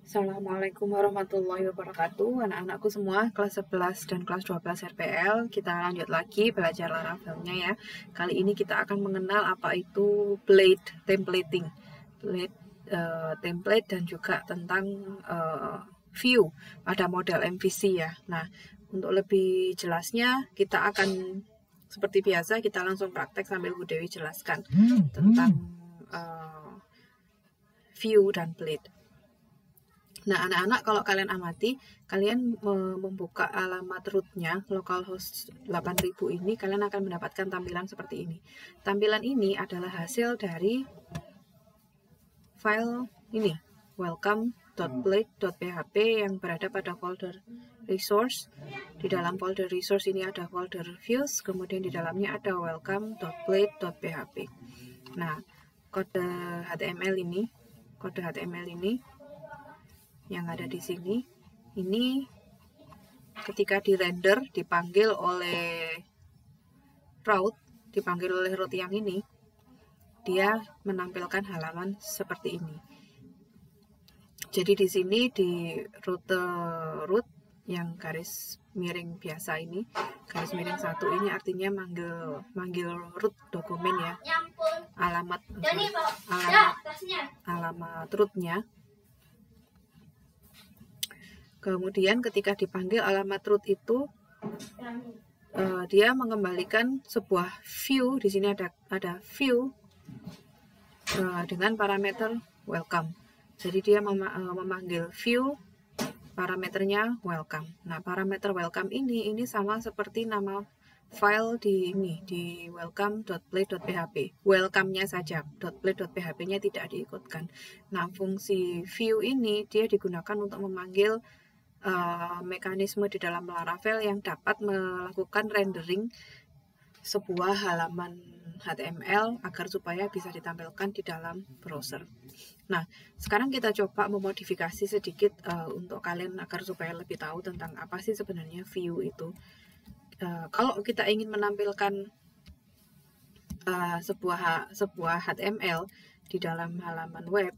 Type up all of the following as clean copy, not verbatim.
Assalamualaikum warahmatullahi wabarakatuh. Anak-anakku semua kelas 11 dan kelas 12 RPL, kita lanjut lagi belajar Laravelnya ya. Kali ini kita akan mengenal apa itu blade templating. Blade template dan juga tentang view pada model MVC ya. Nah, untuk lebih jelasnya kita akan seperti biasa kita langsung praktek sambil Bu Dewi jelaskan tentang view dan blade. Nah, anak-anak kalau kalian amati, kalian membuka alamat rootnya localhost 8000 ini, kalian akan mendapatkan tampilan seperti ini. Tampilan ini adalah hasil dari file ini, welcome.blade.php yang berada pada folder resource. Di dalam folder resource ini ada folder views, kemudian di dalamnya ada welcome.blade.php. Nah, kode HTML ini yang ada di sini, ini ketika di render dipanggil oleh root yang ini, dia menampilkan halaman seperti ini. Jadi di sini di rute root yang garis miring biasa ini, garis miring 1 ini artinya manggil root dokumen ya, alamat rootnya. Kemudian ketika dipanggil alamat root itu, dia mengembalikan sebuah view. Di sini ada view dengan parameter welcome. Jadi dia memanggil view, parameternya welcome. Nah, parameter welcome ini sama seperti nama file di welcome.blade.php. Welcome-nya saja, .blade.php-nya tidak diikutkan. Nah, fungsi view ini dia digunakan untuk memanggil mekanisme di dalam Laravel yang dapat melakukan rendering sebuah halaman HTML agar supaya bisa ditampilkan di dalam browser. Nah, sekarang kita coba memodifikasi sedikit untuk kalian agar supaya lebih tahu tentang apa sih sebenarnya view itu. Kalau kita ingin menampilkan sebuah HTML di dalam halaman web,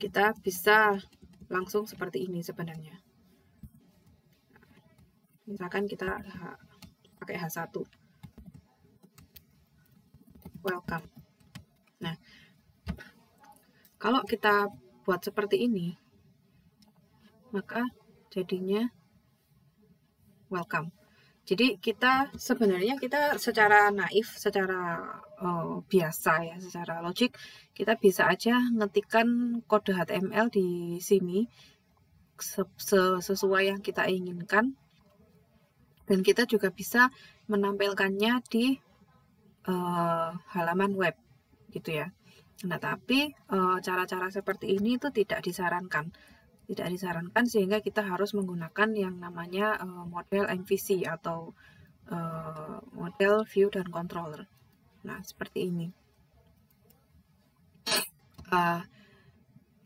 kita bisa langsung seperti ini sebenarnya. Misalkan kita pakai H1, welcome. Nah, kalau kita buat seperti ini, maka jadinya welcome. Jadi sebenarnya kita secara naif, secara biasa ya, secara logik, kita bisa aja ngetikkan kode HTML di sini sesuai yang kita inginkan. Dan kita juga bisa menampilkannya di halaman web, gitu ya. Nah, tapi cara-cara seperti ini itu tidak disarankan sehingga kita harus menggunakan yang namanya model MVC atau model view dan controller. Nah, seperti ini.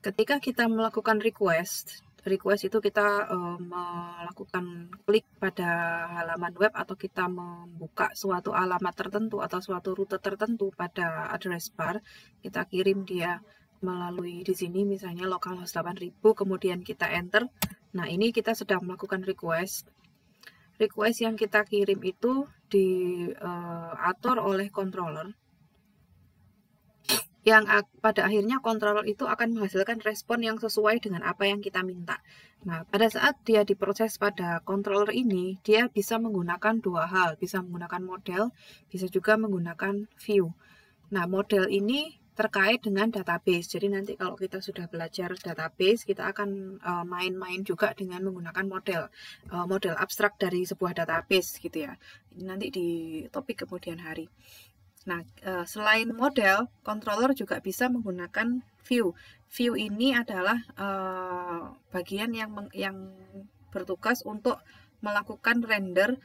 Ketika kita melakukan request itu kita melakukan klik pada halaman web atau kita membuka suatu alamat tertentu atau suatu rute tertentu pada address bar, kita kirim dia melalui di sini misalnya localhost 8000, kemudian kita enter. Nah, ini kita sedang melakukan request yang kita kirim itu diatur oleh controller, yang pada akhirnya controller itu akan menghasilkan respon yang sesuai dengan apa yang kita minta. Nah, pada saat dia diproses pada controller ini, dia bisa menggunakan dua hal, bisa menggunakan model, bisa juga menggunakan view. Nah, model ini terkait dengan database. Jadi nanti kalau kita sudah belajar database, kita akan main-main juga dengan menggunakan model abstrak dari sebuah database gitu ya. Nanti di topik kemudian hari. Nah, selain model, controller juga bisa menggunakan view. View ini adalah bagian yang bertugas untuk melakukan render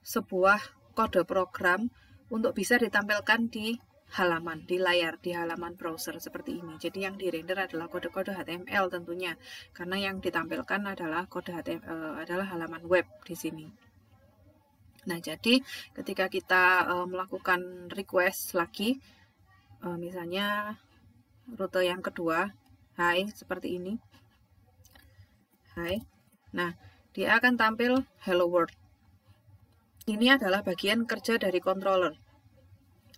sebuah kode program untuk bisa ditampilkan di halaman, di layar, di halaman browser seperti ini. Jadi yang dirender adalah kode-kode HTML tentunya, karena yang ditampilkan adalah kode HTML, adalah halaman web di sini. Nah, jadi ketika kita melakukan request lagi, misalnya rute yang kedua, hai, seperti ini. hi. Nah, dia akan tampil hello world. Ini adalah bagian kerja dari controller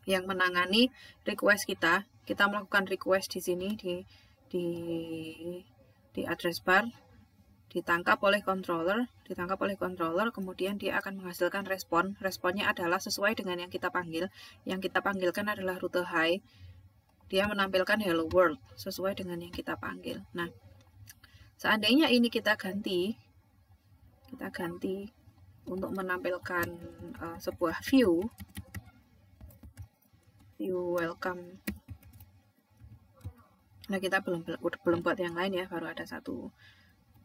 yang menangani request kita. Kita melakukan request di sini di address bar, ditangkap oleh controller, kemudian dia akan menghasilkan respon. Responnya adalah sesuai dengan yang kita panggil. Yang kita panggilkan adalah rute hi. Dia menampilkan hello world sesuai dengan yang kita panggil. Nah, seandainya ini kita ganti untuk menampilkan sebuah view welcome. Nah, kita belum buat yang lain ya, baru ada satu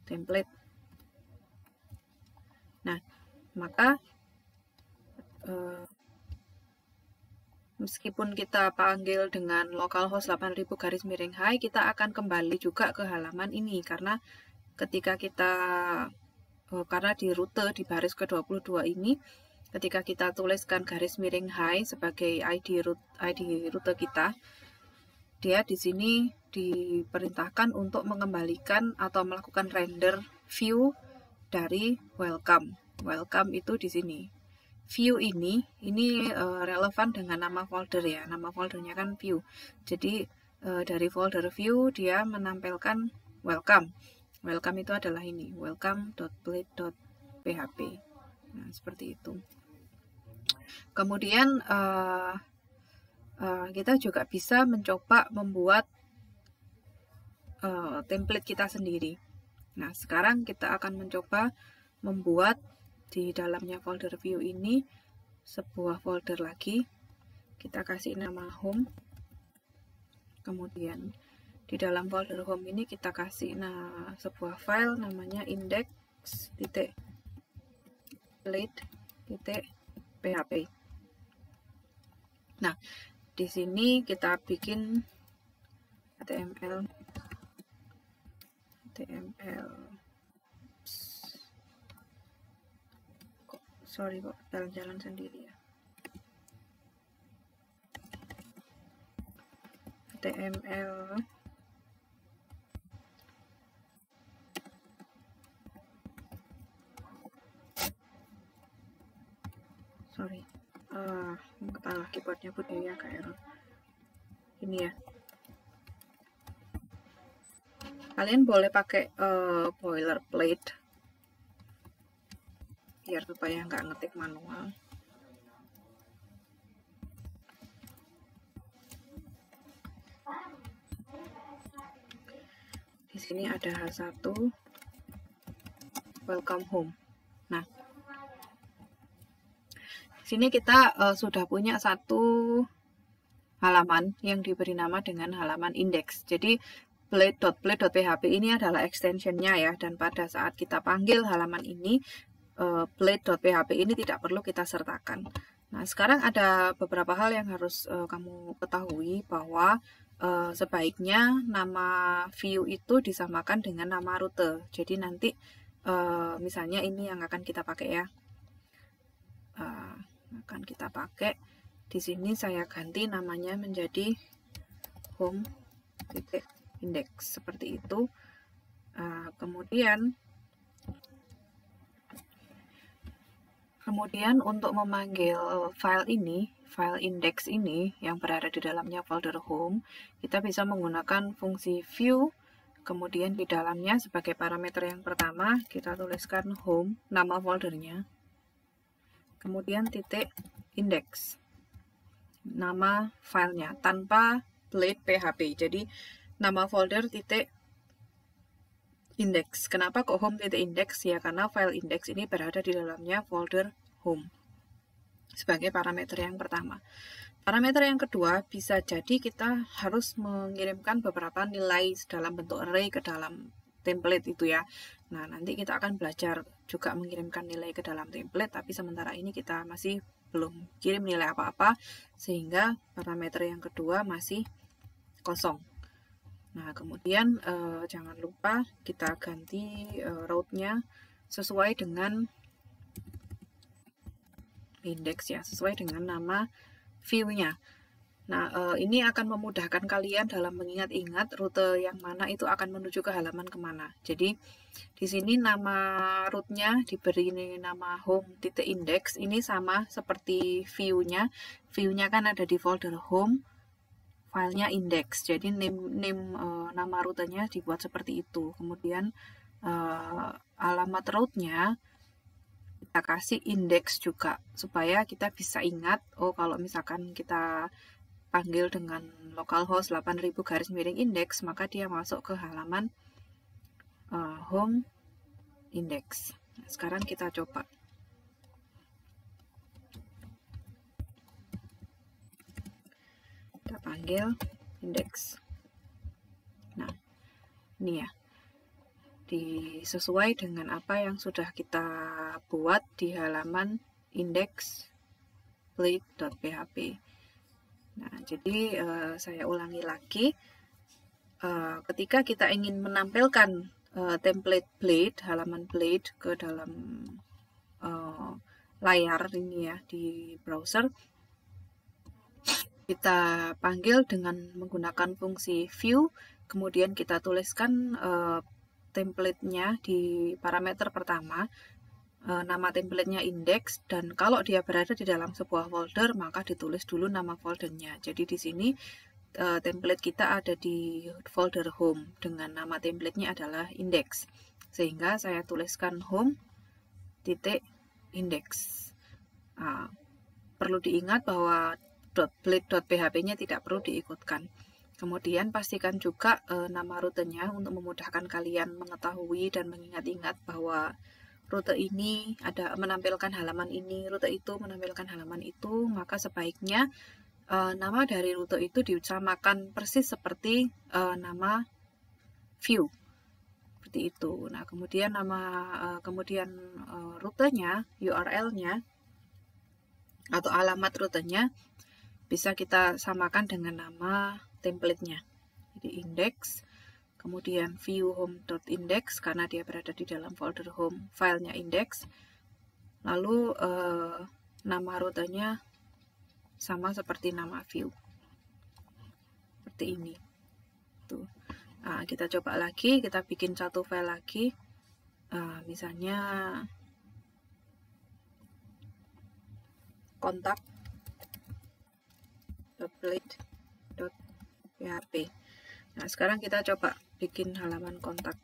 template. Nah, maka meskipun kita panggil dengan localhost 8000 /hi, kita akan kembali juga ke halaman ini karena ketika kita karena di rute di baris ke-22 ini, ketika kita tuliskan _hi sebagai ID rute kita, dia di sini diperintahkan untuk mengembalikan atau melakukan render view dari welcome. Welcome itu di sini. View ini relevan dengan nama folder ya. Nama foldernya kan view. Jadi dari folder view dia menampilkan welcome. Welcome itu adalah ini, welcome.blade.php. Nah, seperti itu. Kemudian kita juga bisa mencoba membuat template kita sendiri. Nah, sekarang kita akan mencoba membuat di dalamnya folder view ini sebuah folder lagi. Kita kasih nama home. Kemudian di dalam folder home ini kita kasih sebuah file namanya index.blade.php. Nah, di sini kita bikin HTML. Sorry kok jalan-jalan sendiri ya. HTML kepala keyboardnya budaya KR ini ya. Kalian boleh pakai boilerplate biar supaya nggak ngetik manual. Di sini ada H1 welcome home. Nah, sini kita sudah punya satu halaman yang diberi nama dengan halaman index. Jadi blade.php ini adalah extensionnya ya, dan pada saat kita panggil halaman ini blade.php ini tidak perlu kita sertakan. Nah, sekarang ada beberapa hal yang harus kamu ketahui, bahwa sebaiknya nama view itu disamakan dengan nama rute. Jadi nanti misalnya ini yang akan kita pakai ya. Akan kita pakai di sini, saya ganti namanya menjadi home.index seperti itu. Kemudian untuk memanggil file index ini yang berada di dalamnya folder home, kita bisa menggunakan fungsi view. Kemudian di dalamnya sebagai parameter yang pertama kita tuliskan home, nama foldernya. Kemudian titik index, nama filenya tanpa blade.php. Jadi nama folder titik index. Kenapa kok home titik index? Ya karena file index ini berada di dalamnya folder home sebagai parameter yang pertama. Parameter yang kedua, bisa jadi kita harus mengirimkan beberapa nilai dalam bentuk array ke dalam template itu ya. Nah, nanti kita akan belajar juga mengirimkan nilai ke dalam template, tapi sementara ini kita masih belum kirim nilai apa-apa, sehingga parameter yang kedua masih kosong. Nah, kemudian jangan lupa kita ganti route-nya sesuai dengan index ya, sesuai dengan nama view-nya. Nah, ini akan memudahkan kalian dalam mengingat-ingat rute yang mana itu akan menuju ke halaman kemana. Jadi, di sini nama rootnya diberi nama home titik index. Ini sama seperti view-nya. View-nya kan ada di folder home, filenya index. Jadi, nama rutenya dibuat seperti itu. Kemudian, alamat rootnya kita kasih index juga supaya kita bisa ingat, oh kalau misalkan kita panggil dengan localhost 8000/index, maka dia masuk ke halaman home index. Nah, sekarang kita coba. Kita panggil index. Nah, ini ya. Sesuai dengan apa yang sudah kita buat di halaman index.blade.php. Nah, jadi saya ulangi lagi. Ketika kita ingin menampilkan template Blade, halaman Blade ke dalam layar ini ya di browser, kita panggil dengan menggunakan fungsi view, kemudian kita tuliskan template-nya di parameter pertama, nama template-nya index, dan kalau dia berada di dalam sebuah folder, maka ditulis dulu nama foldernya. Jadi di sini template kita ada di folder home dengan nama template-nya adalah index. Sehingga saya tuliskan home titik index. Perlu diingat bahwa .blade.php-nya tidak perlu diikutkan. Kemudian pastikan juga nama rutenya untuk memudahkan kalian mengetahui dan mengingat-ingat bahwa rute ini ada menampilkan halaman ini, rute itu menampilkan halaman itu, maka sebaiknya nama dari rute itu disamakan persis seperti nama view. Seperti itu. Nah, kemudian rutenya, URL-nya atau alamat rutenya bisa kita samakan dengan nama template-nya. Jadi index, kemudian view home.index karena dia berada di dalam folder home, filenya index. Lalu nama rutenya sama seperti nama view. Seperti ini. Tuh. Nah, kita coba lagi, kita bikin satu file lagi. Misalnya kontak.blade.php. Nah, sekarang kita coba bikin halaman kontak.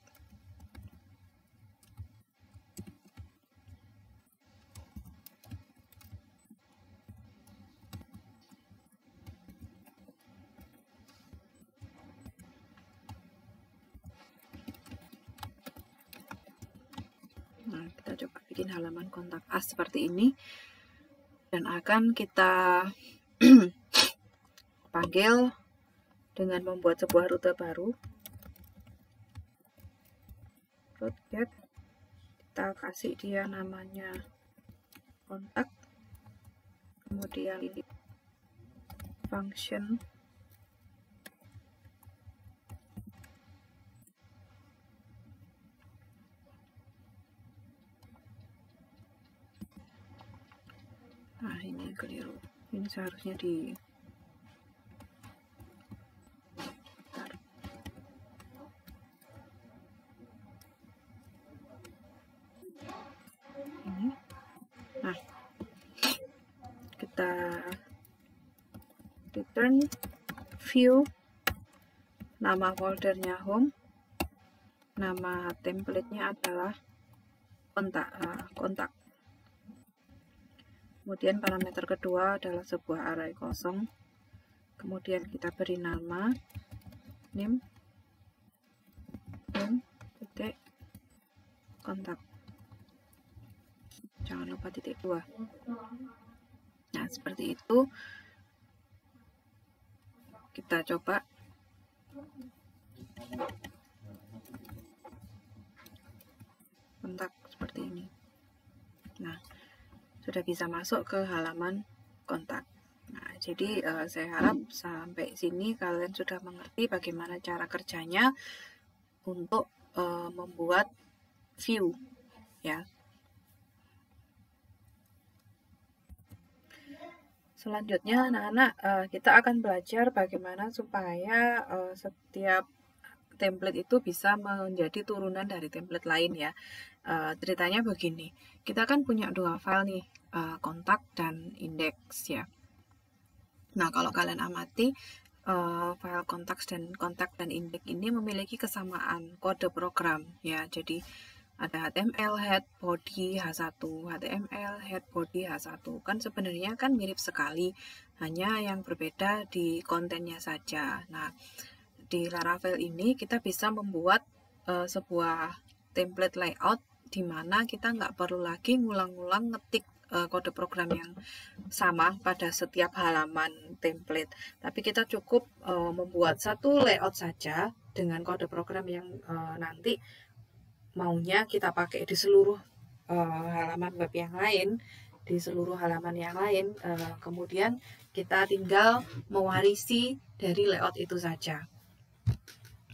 Nah, kita coba bikin halaman kontak as seperti ini. Dan akan kita panggil dengan membuat sebuah rute baru. Route get. Kita kasih dia namanya kontak. Kemudian ini function. Nah, ini keliru. Ini seharusnya di ini. Nah, kita return view, nama foldernya home, nama template-nya adalah kontak. Kemudian parameter kedua adalah sebuah array kosong. Kemudian kita beri nama name titik kontak. Jangan lupa titik 2. Nah, seperti itu. Kita coba. Kontak seperti ini. Nah, sudah bisa masuk ke halaman kontak. Nah, jadi saya harap sampai sini kalian sudah mengerti bagaimana cara kerjanya untuk membuat view, ya. Selanjutnya anak-anak kita akan belajar bagaimana supaya setiap template itu bisa menjadi turunan dari template lain ya. Ceritanya begini, kita kan punya dua file nih, kontak dan indeks ya. Nah, kalau kalian amati, file kontak dan indeks ini memiliki kesamaan kode program ya. Jadi ada HTML, head, body, H1, HTML, head, body, H1. Kan sebenarnya kan mirip sekali, hanya yang berbeda di kontennya saja. Nah, di Laravel ini kita bisa membuat sebuah template layout di mana kita nggak perlu lagi ngulang-ngulang ngetik kode program yang sama pada setiap halaman template. Tapi kita cukup membuat satu layout saja dengan kode program yang nanti maunya kita pakai di seluruh halaman web yang lain, di seluruh halaman yang lain. Kemudian kita tinggal mewarisi dari layout itu saja.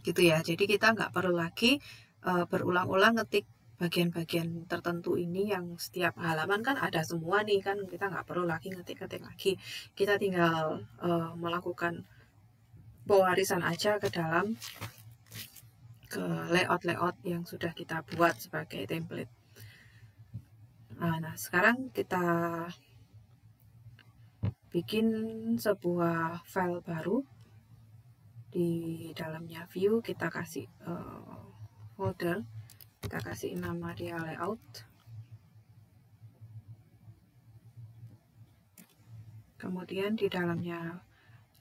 Gitu ya. Jadi kita nggak perlu lagi berulang-ulang ngetik bagian-bagian tertentu ini yang setiap halaman kan ada semua nih kan, kita nggak perlu lagi ngetik-ngetik lagi. Kita tinggal melakukan pewarisan aja ke dalam ke layout-layout yang sudah kita buat sebagai template. Nah, sekarang kita bikin sebuah file baru. Di dalamnya view kita kasih folder, kita kasih nama dia layout. Kemudian di dalamnya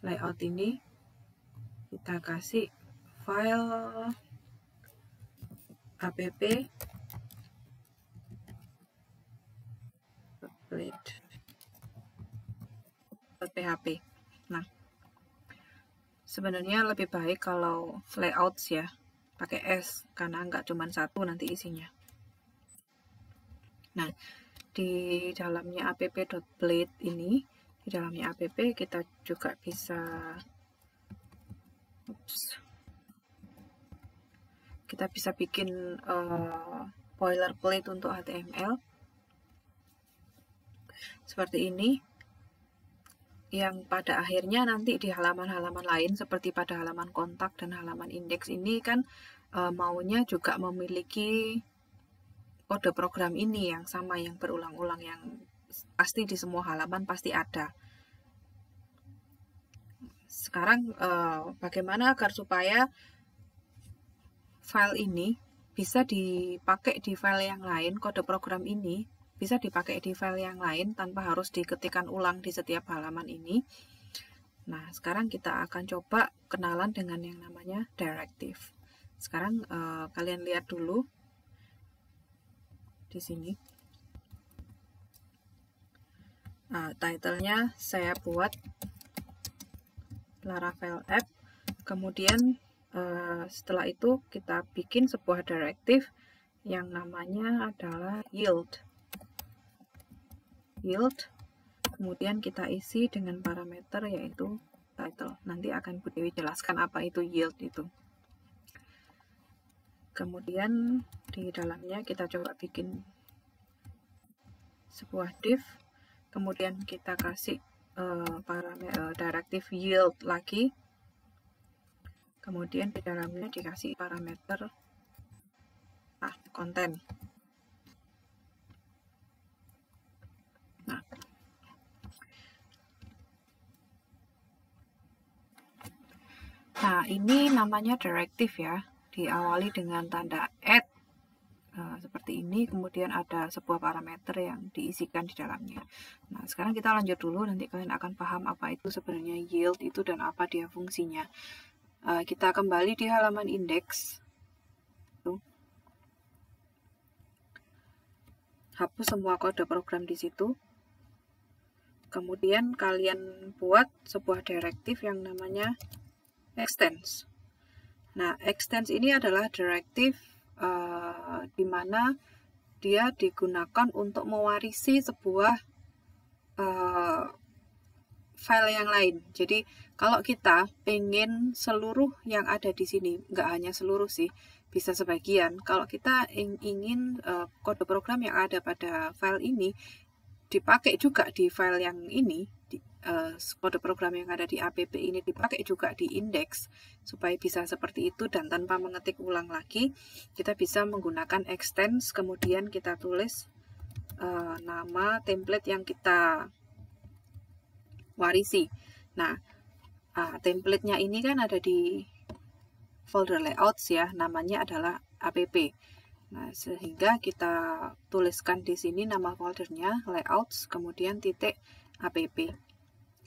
layout ini kita kasih file app.php. Nah, sebenarnya lebih baik kalau layouts ya pakai S karena nggak cuma satu nanti isinya. Nah, di dalamnya app.blade ini, di dalamnya app kita juga bisa bikin boilerplate untuk HTML seperti ini, yang pada akhirnya nanti di halaman-halaman lain seperti pada halaman kontak dan halaman indeks ini kan maunya juga memiliki kode program ini yang sama, yang berulang-ulang, yang pasti di semua halaman pasti ada. Sekarang bagaimana agar supaya file ini bisa dipakai di file yang lain, kode program ini bisa dipakai di file yang lain tanpa harus diketikkan ulang di setiap halaman ini. Nah, sekarang kita akan coba kenalan dengan yang namanya directive. Sekarang kalian lihat dulu di sini. Nah, title-nya saya buat Laravel app. Kemudian setelah itu kita bikin sebuah directive yang namanya adalah yield. Kemudian kita isi dengan parameter yaitu title. Nanti akan Bu Dewi jelaskan apa itu yield itu. Kemudian di dalamnya kita coba bikin sebuah div. Kemudian kita kasih parameter directive yield lagi. Kemudian di dalamnya dikasih parameter konten. Nah, ini namanya directive ya. Diawali dengan tanda add seperti ini, kemudian ada sebuah parameter yang diisikan di dalamnya. Nah, sekarang kita lanjut dulu, nanti kalian akan paham apa itu sebenarnya yield itu dan apa dia fungsinya. Kita kembali di halaman indeks. Hapus semua kode program di situ. Kemudian kalian buat sebuah directive yang namanya extends. Nah, extends ini adalah directive di mana dia digunakan untuk mewarisi sebuah file yang lain. Jadi kalau kita pengen seluruh yang ada di sini, nggak hanya seluruh sih, bisa sebagian. Kalau kita ingin kode program yang ada pada file ini dipakai juga di file yang ini, kode program yang ada di app ini dipakai juga di indeks supaya bisa seperti itu, dan tanpa mengetik ulang lagi kita bisa menggunakan extends, kemudian kita tulis nama template yang kita warisi. Nah, template-nya ini kan ada di folder layouts ya, namanya adalah app. Nah, sehingga kita tuliskan di sini nama foldernya layouts, kemudian titik app.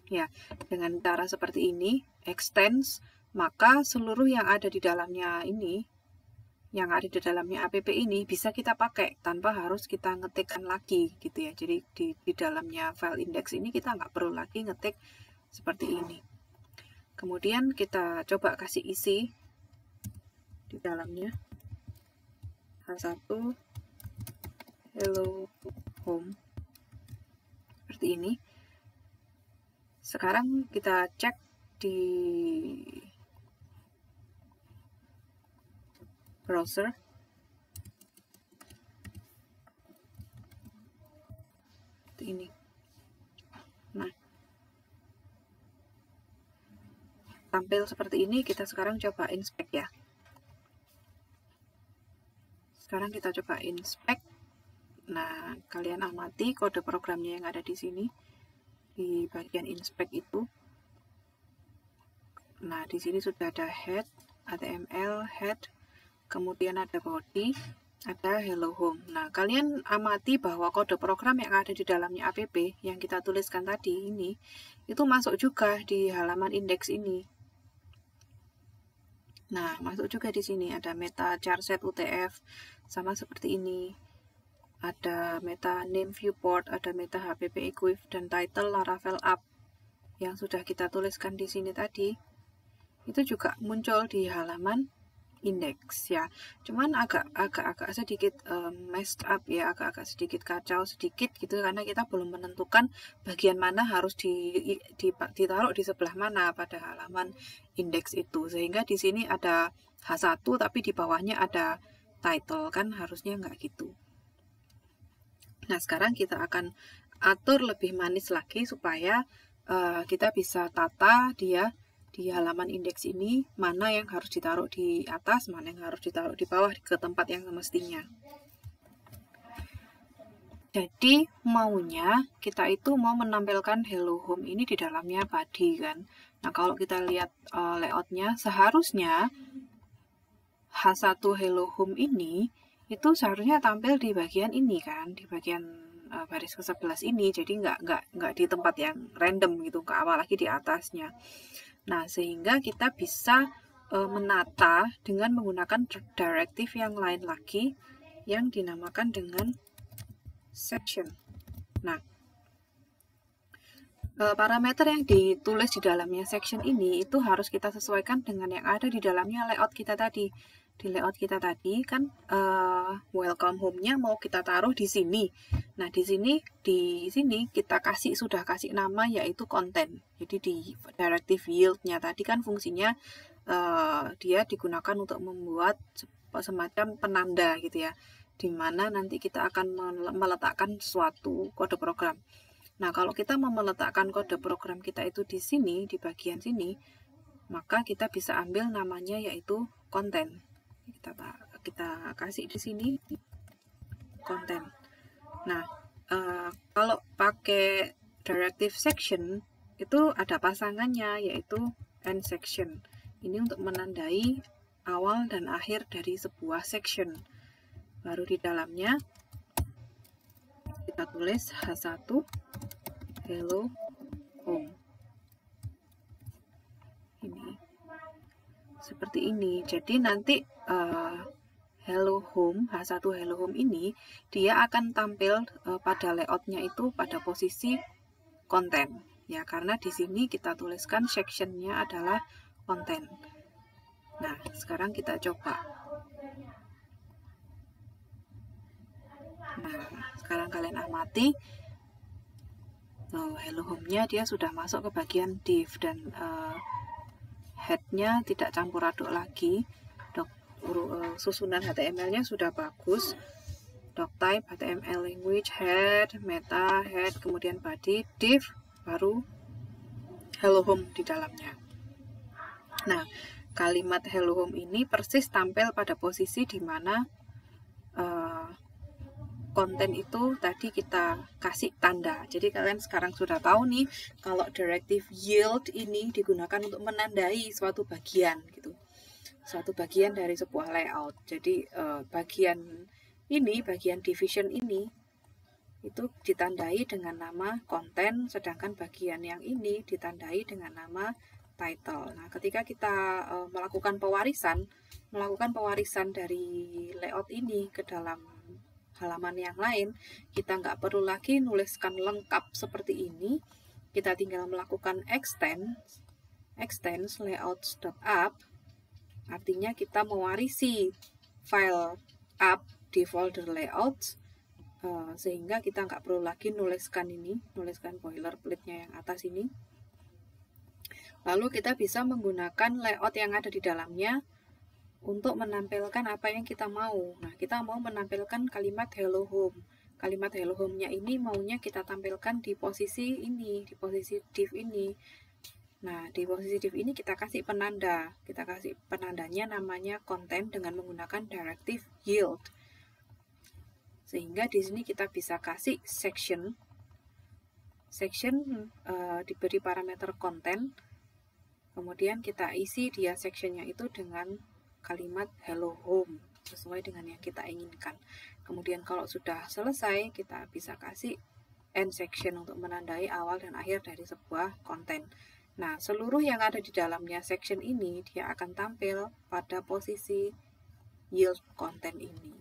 Ya, dengan cara seperti ini, extends, maka seluruh yang ada di dalamnya ini, yang ada di dalamnya app ini bisa kita pakai tanpa harus kita ngetikkan lagi gitu ya. Jadi di dalamnya file index ini kita nggak perlu lagi ngetik seperti ini. Kemudian kita coba kasih isi di dalamnya. H1 hello home seperti ini. Sekarang kita cek di browser. Seperti ini. Nah, tampil seperti ini. Kita sekarang coba inspect ya. Sekarang kita coba inspect. Nah, kalian amati kode programnya yang ada di sini di bagian inspect itu. Nah, di sini sudah ada head, HTML, head, kemudian ada body, ada hello home. Nah, kalian amati bahwa kode program yang ada di dalamnya app yang kita tuliskan tadi ini, itu masuk juga di halaman indeks ini. Nah, masuk juga di sini ada meta charset UTF, sama seperti ini. Ada meta name viewport, ada meta hpp equif, dan title laravel app yang sudah kita tuliskan di sini tadi. Itu juga muncul di halaman indeks ya. Cuman agak sedikit messed up ya, agak sedikit kacau sedikit gitu, karena kita belum menentukan bagian mana harus ditaruh di sebelah mana pada halaman indeks itu. Sehingga di sini ada H1 tapi di bawahnya ada title, kan harusnya nggak gitu. Nah, sekarang kita akan atur lebih manis lagi supaya kita bisa tata dia di halaman indeks ini, mana yang harus ditaruh di atas, mana yang harus ditaruh di bawah ke tempat yang semestinya. Jadi maunya kita itu mau menampilkan hello home ini di dalamnya body kan. Nah, kalau kita lihat layoutnya, seharusnya H1 hello home ini itu seharusnya tampil di bagian ini kan, di bagian baris ke-11 ini. Jadi nggak di tempat yang random gitu, apalagi di atasnya. Nah, sehingga kita bisa menata dengan menggunakan directive yang lain lagi yang dinamakan dengan section. Nah, parameter yang ditulis di dalamnya section ini itu harus kita sesuaikan dengan yang ada di dalamnya layout kita tadi. Di layout kita tadi kan welcome home-nya mau kita taruh di sini. Nah, di sini kita sudah kasih nama yaitu content. Jadi di directive yield-nya tadi kan fungsinya dia digunakan untuk membuat semacam penanda gitu ya, di mana nanti kita akan meletakkan suatu kode program. Nah, kalau kita mau meletakkan kode program kita itu di sini, di bagian sini, maka kita bisa ambil namanya yaitu content. Kita kasih di sini konten. Nah, kalau pakai directive section itu ada pasangannya yaitu end section. Ini untuk menandai awal dan akhir dari sebuah section. Baru di dalamnya kita tulis H1 hello home. Ini seperti ini. Jadi nanti hello home, H1 hello home ini dia akan tampil pada layoutnya itu pada posisi konten ya, karena di sini kita tuliskan sectionnya adalah konten. Nah, sekarang kita coba. Nah, sekarang kalian amati hello home-nya dia sudah masuk ke bagian div dan head-nya tidak campur aduk lagi. Susunan HTML-nya sudah bagus. doctype, HTML language, head, meta, head, kemudian body, div, baru hello home di dalamnya. Nah, kalimat hello home ini persis tampil pada posisi di mana konten itu tadi kita kasih tanda. Jadi kalian sekarang sudah tahu nih kalau directive yield ini digunakan untuk menandai suatu bagian gitu. Suatu bagian dari sebuah layout. Jadi bagian division ini itu ditandai dengan nama konten, sedangkan bagian yang ini ditandai dengan nama title. Nah, ketika kita melakukan pewarisan dari layout ini ke dalam halaman yang lain, kita nggak perlu lagi nuliskan lengkap seperti ini. Kita tinggal melakukan extend layouts.up, artinya kita mewarisi file up di folder layouts, sehingga kita nggak perlu lagi nuliskan boilerplate-nya yang atas ini. Lalu kita bisa menggunakan layout yang ada di dalamnya untuk menampilkan apa yang kita mau. Nah, kita mau menampilkan kalimat hello home. Kalimat hello home-nya ini maunya kita tampilkan di posisi ini, di posisi div ini. Nah, di posisi div ini kita kasih penanda. Kita kasih penandanya namanya konten dengan menggunakan directive yield. Sehingga di sini kita bisa kasih section. Diberi parameter konten. Kemudian kita isi dia sectionnya itu dengan kalimat hello home sesuai dengan yang kita inginkan. Kemudian kalau sudah selesai, kita bisa kasih end section untuk menandai awal dan akhir dari sebuah konten. Nah, seluruh yang ada di dalamnya section ini dia akan tampil pada posisi yield konten ini.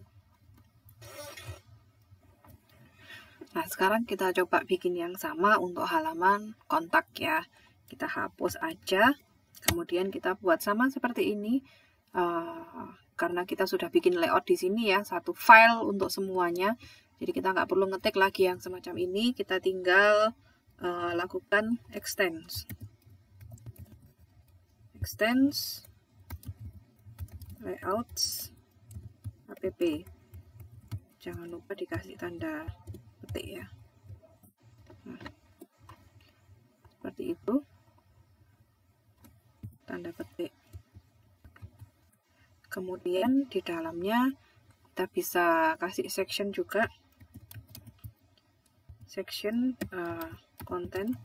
Nah, sekarang kita coba bikin yang sama untuk halaman kontak ya. Kita hapus aja, kemudian kita buat sama seperti ini. Karena kita sudah bikin layout di sini ya, satu file untuk semuanya, jadi kita nggak perlu ngetik lagi yang semacam ini. Kita tinggal lakukan extend layouts app, jangan lupa dikasih tanda petik ya. Nah, seperti itu, tanda petik. Kemudian di dalamnya kita bisa kasih section juga, section konten.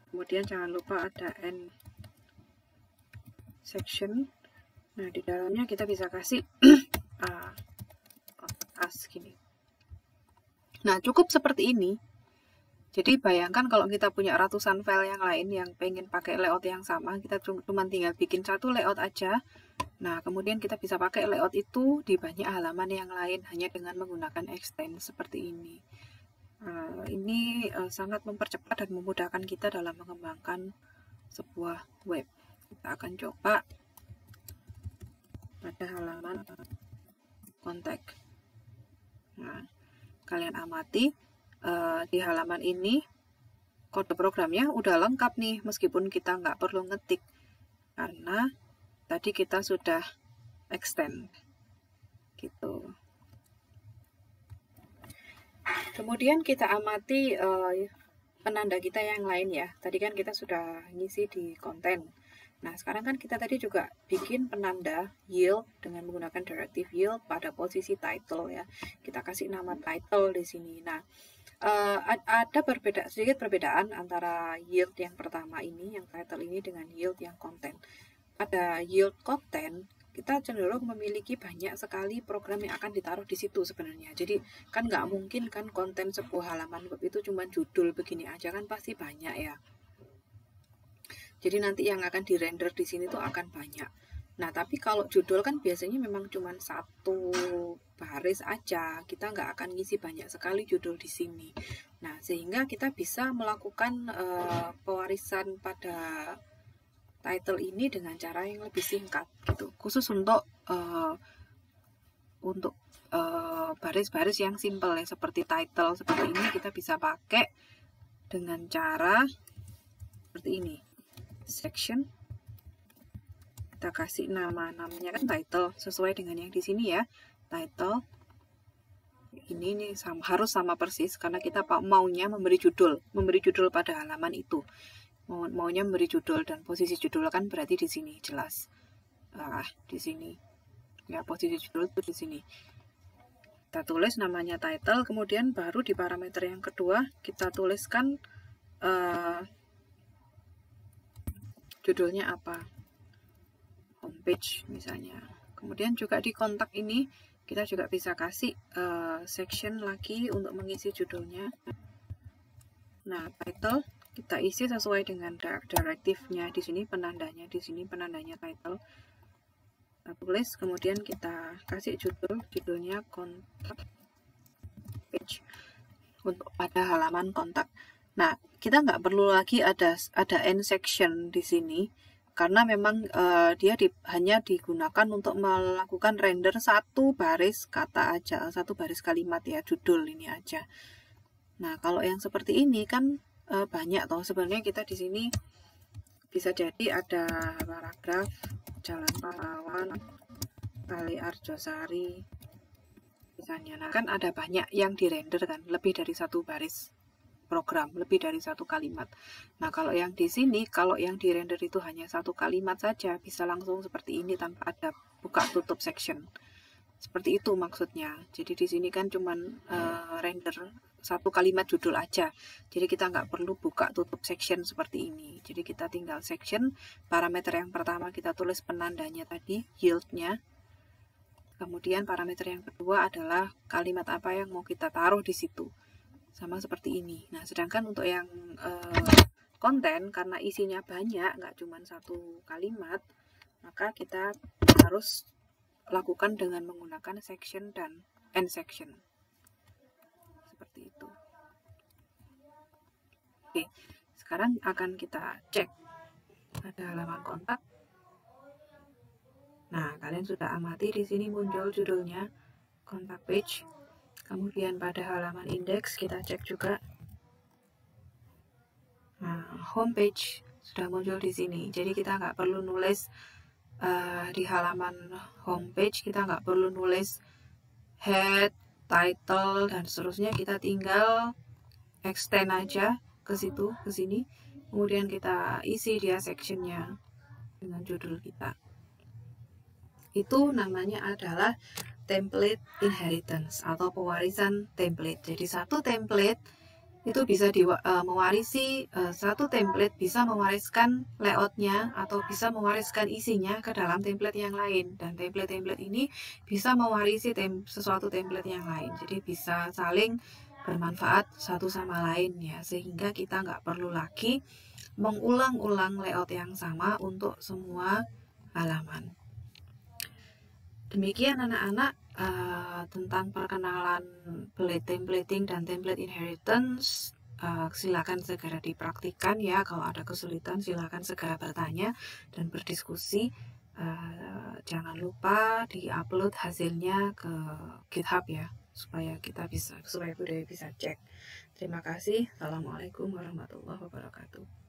Kemudian jangan lupa ada end section. Nah, di dalamnya kita bisa kasih as gini. Nah, cukup seperti ini. Jadi bayangkan kalau kita punya ratusan file yang lain yang pengen pakai layout yang sama, kita cuma tinggal bikin satu layout aja. Nah, kemudian kita bisa pakai layout itu di banyak halaman yang lain hanya dengan menggunakan extend seperti ini. Ini sangat mempercepat dan memudahkan kita dalam mengembangkan sebuah web. Kita akan coba pada halaman kontak. Nah, kalian amati. Di halaman ini kode programnya udah lengkap nih, meskipun kita nggak perlu ngetik karena tadi kita sudah extend gitu. Kemudian kita amati penanda kita yang lain ya. Tadi kan kita sudah ngisi di konten. Nah, sekarang kan kita tadi juga bikin penanda yield dengan menggunakan directive yield pada posisi title ya. Kita kasih nama title di sini. Nah, ada sedikit perbedaan antara yield yang pertama ini, yang title ini, dengan yield yang konten. Pada yield konten, kita cenderung memiliki banyak sekali program yang akan ditaruh di situ sebenarnya. Jadi kan nggak mungkin kan konten sebuah halaman web itu cuma judul begini aja, kan pasti banyak ya. Jadi nanti yang akan dirender di sini tuh akan banyak. Nah, tapi kalau judul kan biasanya memang cuma satu baris aja, kita nggak akan ngisi banyak sekali judul di sini. Nah, sehingga kita bisa melakukan pewarisan pada title ini dengan cara yang lebih singkat gitu. Khusus untuk baris-baris yang simple ya, seperti title seperti ini kita bisa pakai dengan cara seperti ini. Section, kita kasih namanya kan title sesuai dengan yang di sini ya. title. Ini nih harus sama persis karena kita maunya memberi judul pada halaman itu. Maunya memberi judul, dan posisi judul kan berarti di sini jelas. Di sini. Ya, posisi judul itu di sini. Kita tulis namanya title, kemudian baru di parameter yang kedua kita tuliskan judulnya apa. Homepage misalnya. Kemudian juga di kontak ini kita juga bisa kasih section lagi untuk mengisi judulnya. Nah, title kita isi sesuai dengan direktifnya. Di sini penandanya, title. Kita tulis, kemudian kita kasih judulnya kontak page untuk pada halaman kontak. Nah, kita nggak perlu lagi ada end section di sini, karena memang dia hanya digunakan untuk melakukan render satu baris kata aja, satu baris kalimat ya, judul ini aja. Nah, kalau yang seperti ini kan banyak toh sebenarnya. Kita di sini bisa jadi ada paragraf Jalan Pahlawan, Kali Arjosari misalnya. Nah, kan ada banyak yang dirender kan, lebih dari satu baris program, lebih dari satu kalimat. Nah, kalau yang di sini, kalau yang di render itu hanya satu kalimat saja, bisa langsung seperti ini tanpa ada buka tutup section. Seperti itu maksudnya. Jadi di sini kan cuman render satu kalimat judul aja. Jadi kita nggak perlu buka tutup section seperti ini. Jadi kita tinggal section. Parameter yang pertama kita tulis penandanya tadi, yieldnya. Kemudian parameter yang kedua adalah kalimat apa yang mau kita taruh di situ. Sama seperti ini. Nah, sedangkan untuk yang konten, karena isinya banyak, nggak cuma satu kalimat, maka kita harus lakukan dengan menggunakan section dan end section. Seperti itu. Oke, sekarang akan kita cek pada halaman kontak. Nah, kalian sudah amati di sini muncul judulnya kontak page. Kemudian pada halaman indeks kita cek juga. Nah, homepage sudah muncul di sini. Jadi kita nggak perlu nulis di halaman homepage, kita nggak perlu nulis head, title, dan seterusnya. Kita tinggal extend aja ke situ, ke sini. Kemudian kita isi dia sectionnya dengan judul kita. Itu namanya adalah template inheritance atau pewarisan template. Jadi satu template itu bisa mewarisi, satu template bisa mewariskan layoutnya atau bisa mewariskan isinya ke dalam template yang lain, dan template-template ini bisa mewarisi sesuatu template yang lain. Jadi bisa saling bermanfaat satu sama lain ya, sehingga kita nggak perlu lagi mengulang-ulang layout yang sama untuk semua halaman. Demikian anak-anak tentang perkenalan templating dan template inheritance. Silakan segera dipraktikkan ya. Kalau ada kesulitan silakan segera bertanya dan berdiskusi. Jangan lupa diupload hasilnya ke GitHub ya, supaya Budaya bisa cek. Terima kasih. Assalamualaikum warahmatullahi wabarakatuh.